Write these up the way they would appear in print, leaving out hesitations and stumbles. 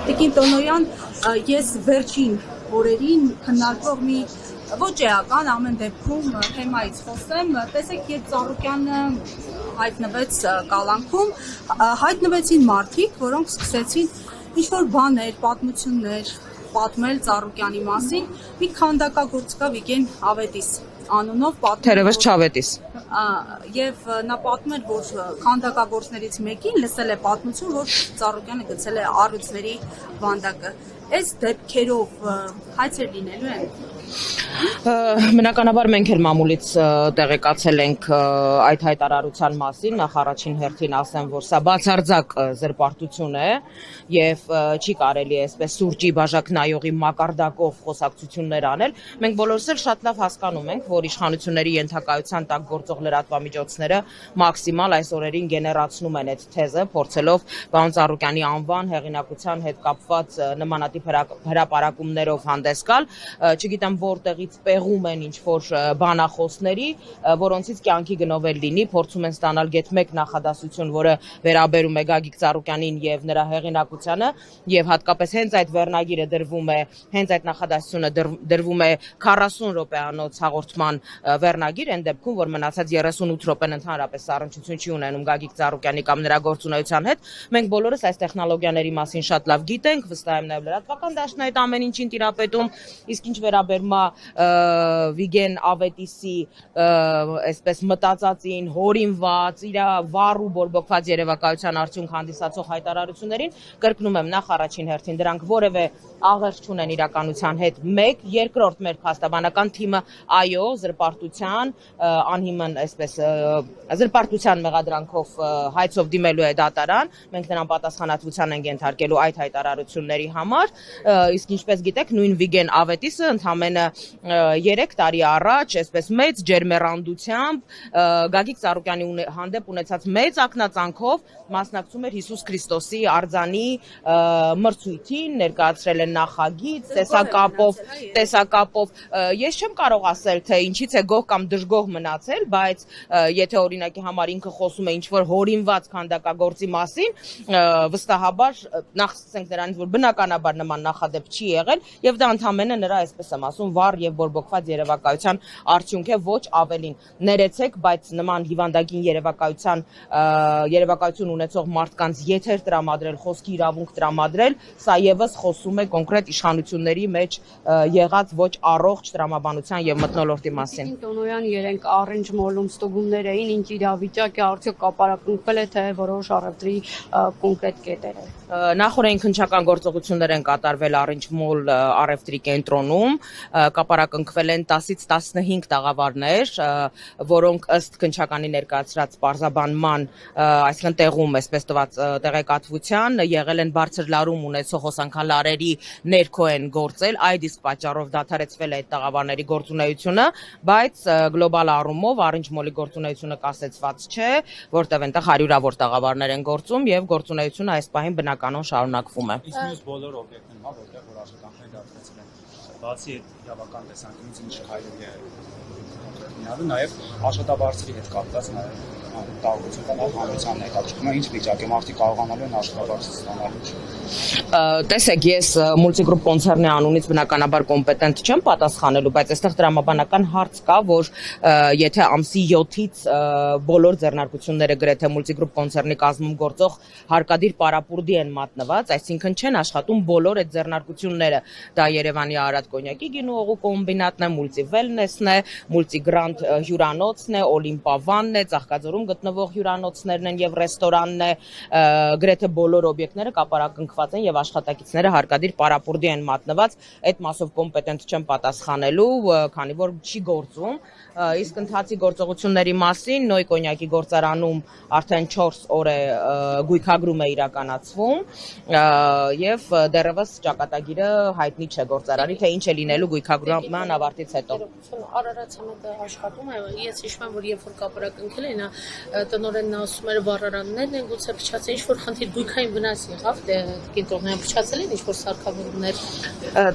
Տիկին Տոնոյան, ես վերջին օրերին քննարկվող մի ոչ էական ամեն դեպքում թեմայից խոսեմ, տեսեք, երբ Ծառուկյանը հայտնվեց կալանքում, հայտնվեցին մարդիկ, որոնք սկսեցին ինչ-որ բաներ, պատմություններ պատմել Ծառուկյանի մասին, մի քանդակագործ կա Վիգեն Ավետիս անունով Թերևս Չավետիս եւ նա պատմում էր, որ քանդակագործներից մեկին լսել է պատմություն, որ Ծառուկյանը գցել է առյուծների վանդակը։ Այս դեպքերով հայցեր լինելու են։ Բնականաբար մենք էլ մամուլից տեղեկացել ենք այդ հայտարարության մասին, նախ առաջին հերթին ասեմ, որ սա բացարձակ զրպարտություն է եւ չի կարելի այսպես սուրճի բաժակ նայողի մակարդակով խոսակցություններ անել։ Մենք բոլորս էլ շատ լավ հասկանում ենք, որ իշխանությունների ենթակայության տակ գործող լրատվամիջոցները մաքսիմալ այս օրերին գեներացնում են այդ թեզը, փորձելով պարոն Ծառուկյանի անվան հեղինակության հետ կապված նմանատիպ հրապարակումներով հանդես գալ, չգիտեմ որտեղից պեղում են ինչ-որ բանախոսների, որոնցից կյանքի գնովել լինի, փորձում են ստանալ գեթ մեկ նախադասություն, որը վերաբերում է Գագիկ Ծառուկյանին եւ նրա հեղինակությանը, եւ հատկապես հենց այդ վերնագիրը դրվում է, հենց այդ նախադասությունը դրվում է 40 րոպեանոց հաղորդման վերնագիր, այն դեպքում, որ մնացած 38 րոպեն ընդհանրապես առնչություն չի ունենում Գագիկ Ծառուկյանի կամ նրա գործունեության հետ։ Մենք բոլորս այս տեխնոլոգիաների մասին շատ լավ գիտենք, վստահ եմ նաեւ լրատվական դաշտն այդ ամեն ինչին տիրապետում, իսկ ինչ վերաբերում Վիգեն Ավետիսի այսպես մտածածին, հորինված, իր վառ ու բորբոքված երևակայության արդյունք հանդիսացող հայտարարություններին, կրկնում եմ նախ առաջին հերթին դրանք որևէ աղերս չունեն իրականության հետ, մեկ, երկրորդ մեր փաստաբանական թիմը այո, զրպարտության անհիմն այսպես զրպարտության մեղադրանքով հայցով դիմելու է դատարան, մենք նրան պատասխանատվության ենք ենթարկելու այդ հայտարարությունների համար, իսկ ինչպես գիտեք, նույն Վիգեն Ավետիսը ընդամենը 3 տարի առաջ, այսպես մեծ ջերմեռանդությամբ Գագիկ Ծառուկյանի հանդեպ ունեցած մեծ ակնածանքով մասնակցում էր Հիսուս Քրիստոսի արձանի մրցույթին, ներկայացրել են նախագիծ, տեսակապով, ես չեմ կարող ասել, թե ինչից է գոհ կամ դժգոհ մնացել, բայց եթե օրինակի համար ինքը խոսում է ինչ-որ հորինված քանդակագործի մասին, վստահաբար նախ սկսենք նրանից, որ բնականաբար նման նախադեպ չի եղել, եւ դա ընդամենը նրա այսպես եմ ասում, վառ եւ բորբոքված երևակայության արդյունք է, ոչ ավելին։ Ներեցեք, բայց նման հիվանդագին երևակայություն ունեցող մարդկանց եթեր տրամադրել, խոսքի իրավունք տրամադրել, սա եւս խոսում է կոնկրետ իշխանությունների մեջ եղած ոչ առողջ տրամաբանության եւ մթնոլորտի մասին։ Տոնոյան երենք առինջ մոլում ստուգումներ էին, ինչ իրավիճակ է, արդյոք կապարակնքվել է, թե որոշ առևտրի կոնկրետ կետեր է։ Նախորդին քննչական գործողություններ են կատարվել Առինջ մոլ առևտրի կենտրոնում, կապարակնքվել են 10-ից 15 տաղավարներ, որոնք ըստ քննչականի ներկայացրած պարզաբանման, այսինքն տեղում այսպես տված տեղեկատվության, եղել են բարձր լարում ունեցող հոսանքալարերի ներքո են գործել, այդ իսկ պատճառով դադարեցվել է այդ տաղավարների գործունեությունը, բայց գլոբալ առումով Առինջ մոլի գործունեությունը կասեցված չէ, որտեղ այնտեղ հարյուրավոր տաղավարներ են գործում եւ գործունեությունը այս պահին բնականon շարունակվում է։ Իսկ մյուս բոլոր օբյեկտներն, որտեղ որ աշխատանքներ դարձրեցին են, բացի այդ իրավական տեսանկյունից ինչ քայլերի է կոնկրետ նաև աշխատաբարձերի հետ կապված նաև տարբերություն կան հանրության ներկայացումը, ինչ վիճակ է մարդիկ կարողանալու են աշխատաբարձ ստանալու։ Տեսեք, ես մուլտիգրուպ կոնցեռնի անունից բնականաբար կոմպետենտ չեմ պատասխանելու, բայց այստեղ տրամաբանական հարց կա, որ եթե ամսի 7-ից բոլոր ձեռնարկությունները գրեթե մուլտիգրուպ կոնցեռնի կազմում գործող հարկադիր պարապուրդի են մատնված, այսինքն չեն աշխատում բոլոր այդ ձեռնարկությունները։ Դա Երևանի Արադ կոնյակի գինուողու կոմբինատն է, մուլտիվելնեսն է, մուլտիգրանտ հյուրանոցն է, Օլիմպավանն է, Ծաղկաձորում գտնվող հյուրանոցներն են եւ ռեստորանն է, գրեթե բոլոր օբյեկտները կապարակնքված են եւ աշխատակիցները հարկադիր պարապուրդի են մատնված, այդ մասով կոմպետենտ չեմ պատասխանելու, քանի որ չի գործում, իսկ ընթացի գործողությունների մասին Նոյ կոնյակի գործարանում արդեն 4 օր է գույքագրում է իրականացվում եւ դեռևս ճակատագիրը հայտնի չէ գործարանի, թե ինչ է լինելու գույքագրման ավարտից հետո։ Արարացամետը աշխատում է, ես հիշում եմ, որ երբ որ կապարակնքել են, տնօրենն ասում էր վառարաններն են գուցե փչացել, ինչ որ խնդիր գույքային վնաս եղավ, կենտրոնի փչացել են ինչ-որ սարքավորումներ։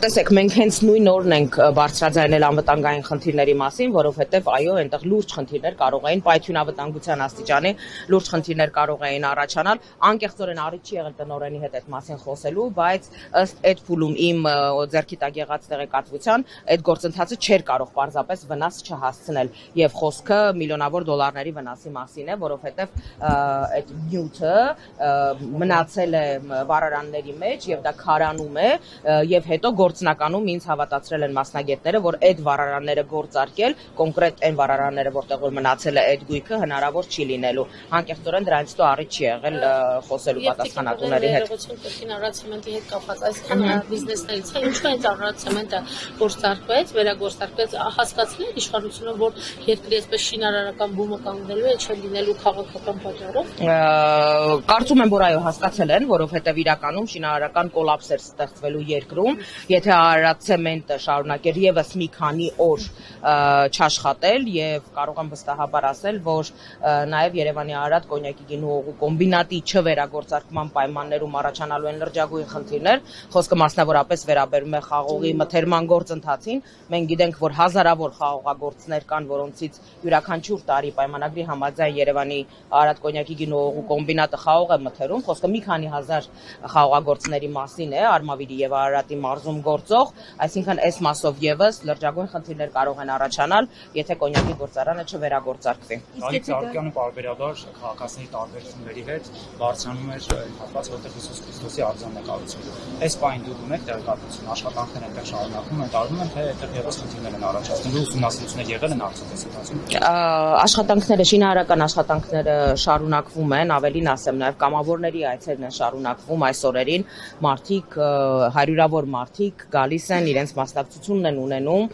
Տեսեք, մենք հենց նույն օրն ենք բարձրաձայնել անվտանգային խնդիրների մասին, որովհետև այո, այնտեղ լուրջ խնդիրներ կարող էին պայթյունավտանգության աստիճանի լուրջ խնդիրներ կարող էին առաջանալ, անկեղծորեն առիթ չի եղել տնօրենի հետ այդ մասին խոսելու, բայց ըստ այդ փուլում իմ ձեռքի տակ եղած տեղեկատվության այդ գործընթացը չէր կարող պարզապես վնաս չհասցնել եւ խոսքը միլիոնավոր դոլարների վնասի մասին է, որովհետեւ այդ նյութը մնացել է վառարանների մեջ եւ դա քարանում է եւ հետո գործնականում ինձ հավատացրել են մասնագետները, որ այդ վառարանները գործարկել, կոնկրետ այն վառարանները, որտեղ որ մնացել է այդ գույքը, հնարավոր չի լինելու։ Անկեղծորեն դրանից հետո առիթ չի եղել խոսելու պատասխանատուների հետ։ Կրկին առածեմենտի հետ կապված այսքան բիզնեսներից է, ինչու է առածեմենտը գործարկվեց, վերագործարկվեց, հասկացել եք իշխանությունը, որ երկրի այսպես շինարարական բումը կանգնելու է, չէ լինելու քաղաքական պատճառով։ Կարծում եմ, որ այո, հասկացել են, որովհետև իրականում շինարարական կոլապս էր ստեղծվելու երկրում, եթե Արարատցեմենտը շարունակեր եւս մի քանի օր չաշխատել եւ կարող եմ վստահաբար ասել, որ նաեւ Երևանի Արարատ կոնյակի գինու օղու կոմբինատի չվերագործարկման պայմաններում առաջանալու են լրջագույն խնդիրներ, խոսքը մասնավորապես վերաբերում է խաղողի մթերման գործընթացին։ Մենք գիտենք, որ հազարավոր խաղողագործներ կան, որոնցից յուրաքանչյուր տարի պայմանագրի համաձայն Երևանի Արարատ կոնյակի գինու օղու կոմբինատը խաղող է մթերում, խոսքը մի քանի հազար խաղողագործների մասին է, Արմավիրի եւ Արարատի մարզում գործող, այսինքն այս մասով եւս լրջագույն խնդիրներ կարող են առաջանալ, եթե կոնյակի գործարանը չվերագործարկվի։ Գալիք Ծառուկյանը պարբերաբար քաղաքացիների տարբերությունների հետ բարձրանում էր հատված, որտեղ Հիսուս Քրիստոսի արձանեկալությունը։ Այս պահին դուք ունեք տեղեկատվություն, աշխատանքներ այնտեղ շարունակվում են, տարվում են, թե այդտեղ եւս խնդիրներ են առաջացնելու, ուսումնասիրություններ եղել են արդյոք այս ընթացքում։ Աշխատանքները, շինարարական աշխատանքները շարունակվում են, ավելին ասեմ, նաեւ կամավորների այցերն են շարունակվում այս օրերին, մարդիկ, հարյուրավոր մարդիկ գալիս են, իրենց մասնակցությունն են ունենում,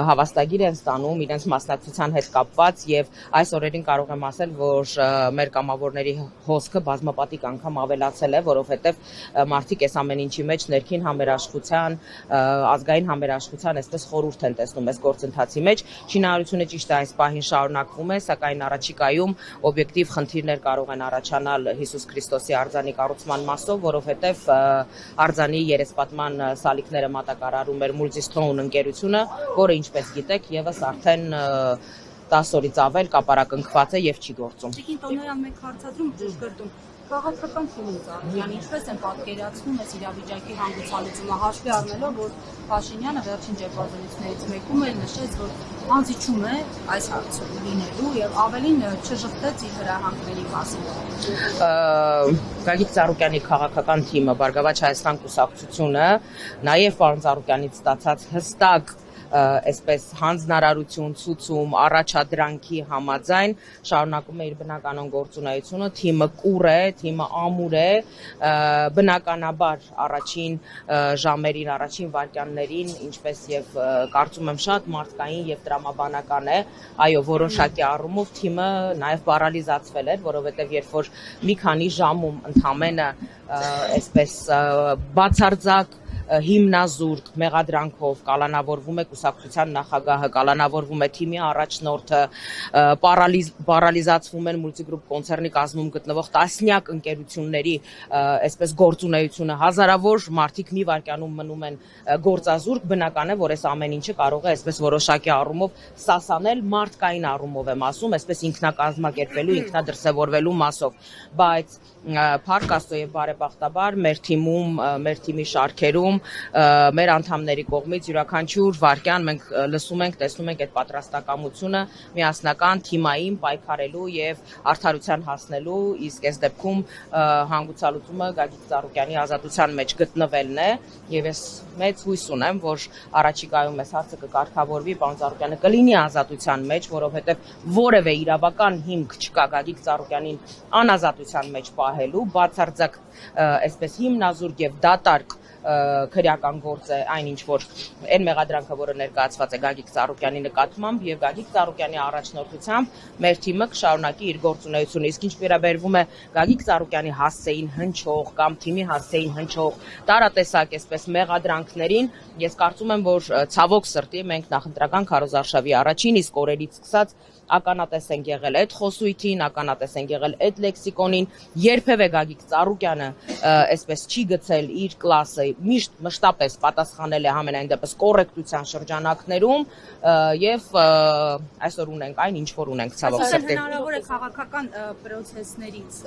հավաստագիր են ստանում իրենց մասնակցության հետ կապված եւ այս օրերին կարող եմ ասել, որ մեր կամավորների հոսքը բազմապատիկ անգամ ավելացել է, որովհետեւ մարդիկ այս ամեն ինչի մեջ ներքին համերաշխության, ազգային համերաշխության այսպես խորհուրդ են տեսնում այս գործընթացի մեջ։ Շինարարությունը ճիշտ է այս պահին շարունակվում է, սակայն առաջիկայում օբյեկտիվ խնդիրներ կարող են առաջանալ Հիսուս Քրիստոսի արձանի կառուցման մասով, որովհետեւ արձանի երեսպատման սալիկները մատակարարում էր Multistone ընկերությունը, որը ինչպես գիտեք, եւս արդեն 10 օրից ավել կապարակնքված է եւ չի գործում։ Տիկին Տոնոյան, մենք հարցադրում ճշգրտում քաղաքական ֆիլմ Ծառուկյանը ինչպես են պատկերացնում այս իրավիճակի հանգուցալուծումը, հաշվի առնելով, որ Փաշինյանը վերջին ճեպազանիցներից մեկում էլ նշեց, որ անզիջում է այս հարցը լինելու եւ ավելին չժխտեց իր հրահանգների մասին։ Գագիկ Ծառուկյանի քաղաքական թիմը, Բարգավաճ Հայաստան կուսակցությունը, նաեւ պարոն Ծառուկյանից ստացած հստակ այսպես հանձնարարություն, ցուցում, առաջադրանքի համաձայն շարունակում է իր բնականon գործունեությունը, թիմը կուր է, թիմը ամուր է, բնականաբար առաջին ժամերին, առաջին վայրկյաններին, ինչպես եւ կարծում եմ շատ մարդկային եւ տրամաբանական է, այո, որոշակի առումով թիմը նաեւ պարալիզացվել էր, որովհետեւ երբ որ մի քանի ժամում ընդամենը այսպես բացարձակ հիմնազուրկ մեղադրանքով կալանավորվում է կուսակցության նախագահը, կալանավորվում է թիմի առաջնորդը, պարալիզացվում են Multigroup կոնցեռնի կազմում գտնվող տասնյակ ընկերությունների այսպես գործունեությունը, հազարավոր մարդիկ մի վայրկյանում մնում են գործազուրկ, բնական է, որ այս ամեն ինչը կարող է այսպես որոշակի առումով սասանել, մարդկային առումով եմ ասում, այսպես ինքնակազմակերպելու, ինքնադրսևորվելու մասով, բայց Փառք Աստծո եւ բարեբախտաբար մեր թիմում, մեր թիմի շարքերում, մեր անդամների կողմից յուրաքանչյուր վայրկյան մենք լսում ենք, տեսնում ենք այդ պատրաստակամությունը միասնական թիմային պայքարելու եւ արդարության հասնելու, իսկ այս դեպքում հանգուցալուծումը Գագիկ Ծառուկյանի ազատության մեջ գտնվելն է եւ ես մեծ հույս ունեմ, որ առաջիկայում այս հարցը կկարգավորվի, պարոն Ծառուկյանը կլինի ազատության մեջ, որովհետեւ որևէ իրավական հիմք չկա Գագիկ Ծառուկյանին անազատության մեջ պահելու, բացարձակ այսպես հիմնազուրկ եւ դատարկ քրեական գործ է այն ինչ որ այն մեղադրանքը, որը ներկայացված է Գագիկ Ծառուկյանի նկատմամբ եւ Գագիկ Ծառուկյանի առաջնորդությամբ մեր թիմը կշարունակի իր գործունեությունը, իսկ ինչ վերաբերվում է Գագիկ Ծառուկյանի հասցեին հնչող կամ թիմի հասցեին հնչող տարատեսակ այսպես մեղադրանքներին, ես կարծում եմ, որ ցավոք սրտի մենք նախընտրական քարոզարշավի առաջին իսկ օրերից սկսած ականատես ենք եղել այդ խոսույթին, ականատես ենք եղել այդ լեքսիկոնին, երբևէ Գագիկ Ծառուկյանը այսպես չի գցել իր կլասը, միշտ մշտապես պատասխանել է համենայն դեպս կոռեկտության շրջանակներում եւ այսօր ունենք այն, ինչ որ ունենք ցավոք սրտի։ Հնարավոր է քաղաքական պրոցեսներից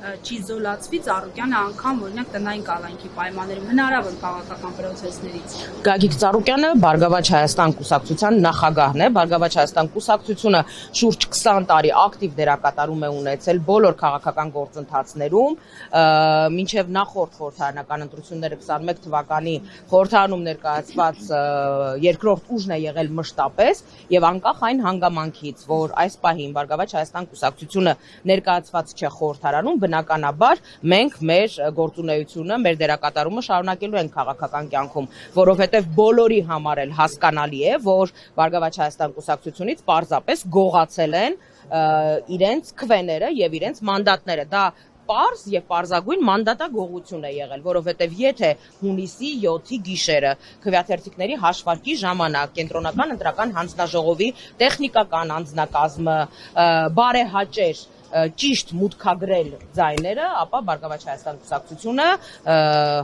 չի զոլացվի Ծառուկյանը անգամ օրինակ տնային կալանքի պայմաններում հնարավոր քաղաքական պրոցեսներից։ Գագիկ Ծառուկյանը Բարգավաճ Հայաստան կուսակցության նախագահն է, Բարգավաճ Հայաստան կուսակցությունը շուրջ 20 տարի ակտիվ դերակատարում է ունեցել բոլոր քաղաքական գործընթացներում, մինչև նախորդ խորհրդարանական ընտրությունները 21 թվականի խորհրդարանում ներկայացված երկրորդ ուժն է եղել մշտապես եւ անկախ այն հանգամանքից, որ այս պահին Բարգավաճ Հայաստան կուսակցությունը ներկայացված չէ խորհրդարանում, բնականաբար մենք մեր գործունեությունը, մեր դերակատարումը շարունակելու ենք քաղաքական կյանքում, որովհետև բոլորի համար էլ հասկանալի է, որ Բարգավաճ Հայաստան կուսակցությունից պարզապես գողացել են իրենց քվեները եւ իրենց մանդատները։ Դա պարզ եւ պարզագույն մանդատագողություն է եղել, որովհետեւ եթե հունիսի 7-ի գիշերը քվեաթերթիկների հաշվարկի ժամանակ կենտրոնական ընտրական հանձնաժողովի տեխնիկական անձնակազմը բարեհաճեր ճիշտ մուտքագրել ձայները, ապա Բարգավաճ Հայաստան կուսակցությունը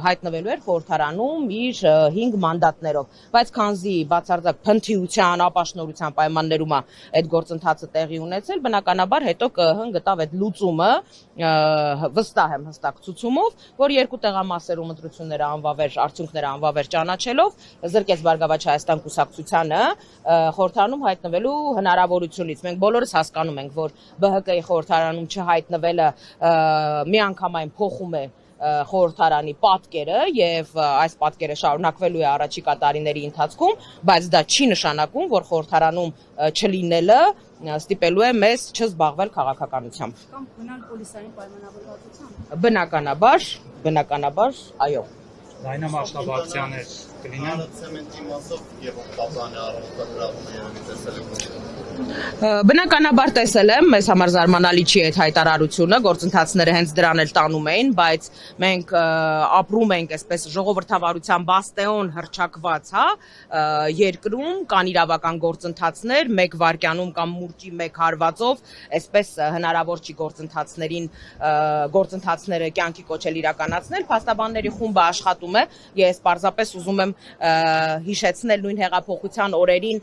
հայտնվելու էր խորհրդարանում իր 5 մանդատներով, բայց քանզի բացարձակ փնթիության, ապաշնորհության պայմաններում է այդ գործընթացը տեղի ունեցել, բնականաբար հետո ԿԸՀ-ն գտավ այդ լուծումը վստահ եմ հստակ ցուցումով, որ երկու տեղամասերում ընտրությունները անվավեր, արդյունքները անվավեր ճանաչելով զրկեց Բարգավաճ Հայաստան կուսակցությանը խորհրդարանում հայտնվելու հնարավորությունից։ Մենք բոլորս հասկանում ենք, որ ԲՀԿ-ի խորհրդարանում չհայտնվելը միանգամայն փոխում է խորհրդարանի պատկերը եւ այս պատկերը շարունակվելու է առաջիկա տարիների ընթացքում, բայց դա չի նշանակում, որ խորհրդարանում չլինելը ստիպելու է մեզ չզբաղվել քաղաքականությամբ։ Կամ գնալ պոլիսային պայմանավորվածությամբ։ Բնականաբար, այո։ Լայնամասշտաբացիաներ կլինեն ցեմենտի մասով եւ օկտաբանի առողջապահությունը երևի տեսել եք։ Բնականաբար տեսել եմ, մեզ համար զարմանալի չի այդ հայտարարությունը, գործընթացները հենց դրան էլ տանում էին, բայց մենք ապրում ենք այսպես ժողովրդավարության բաստեոն հռչակված, երկրում կան իրավական գործընթացներ, մեկ վայրկյանում կամ մուրճի մեկ հարվածով, այսպես հնարավոր չի գործընթացները կյանքի կոչել իրականացնել, փաստաբանների խումբը աշխատում է, ես պարզապես ուզում եմ հիշեցնել նույն հեղափոխության օրերին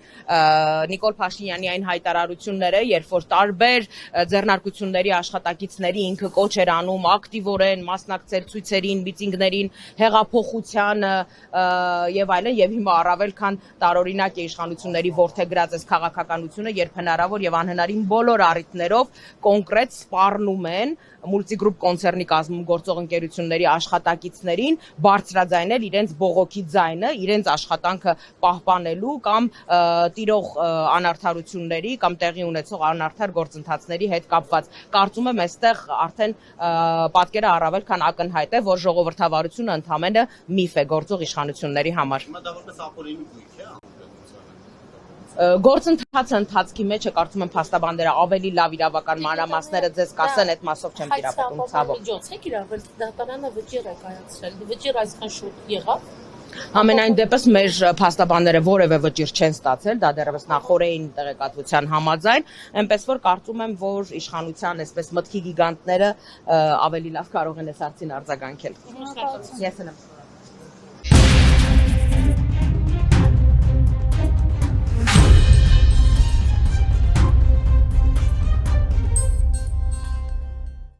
Նիկոլ Փաշինյանի այն հայտարարությունները, երբ որ տարբեր ձեռնարկությունների աշխատակիցների ինքը կոչ էր անում ակտիվորեն մասնակցել ցույցերին, միտինգներին, հեղափոխությանը եւ այլն, եւ հիմա առավել քան տարօրինակ է իշխանությունների ворթեգրած այս քաղաքականությունը, երբ հնարավոր եւ անհնարին բոլոր առիթներով կոնկրետ սպառնում են մուլտիգրուպ կոնցեռնի կազմում գործող ընկերությունների աշխատակիցներին բարձրաձայնել իրենց բողոքի ձայնը, իրենց աշխատանքը պահպանելու կամ տիրող անարդարությունների կամ տեղի ունեցող անարդար գործընթացների հետ կապված։ Կարծում եմ, այստեղ արդեն պատկերը առավել քան ակնհայտ է, որ ժողովրդավարությունը ընդհանրապես միֆ է գործող իշխանությունների համար։ Հիմա դա որպես ապօրինի գույք է։ Գործընթացը ընթացքի մեջ է, կարծում եմ փաստաբանները ավելի լավ իրավական մանրամասները ձեզ կասեն, այդ մասով չեմ տիրապետում ցավոք։ Միջոց է կիրառվել դատարանը վճիռ է կայացրել։ Վճիռ այսքան շուտ եղավ։ Ամենայն դեպս մեր փաստաբանները որևէ վճիռ չեն ստացել, դա դեռևս նախորդային տեղեկատվության համաձայն, այնպես որ կարծում եմ, որ իշխանության այսպես մտքի գիգանտները ավելի լավ կարող են այս հարցին արձագանքել։ Ես եմ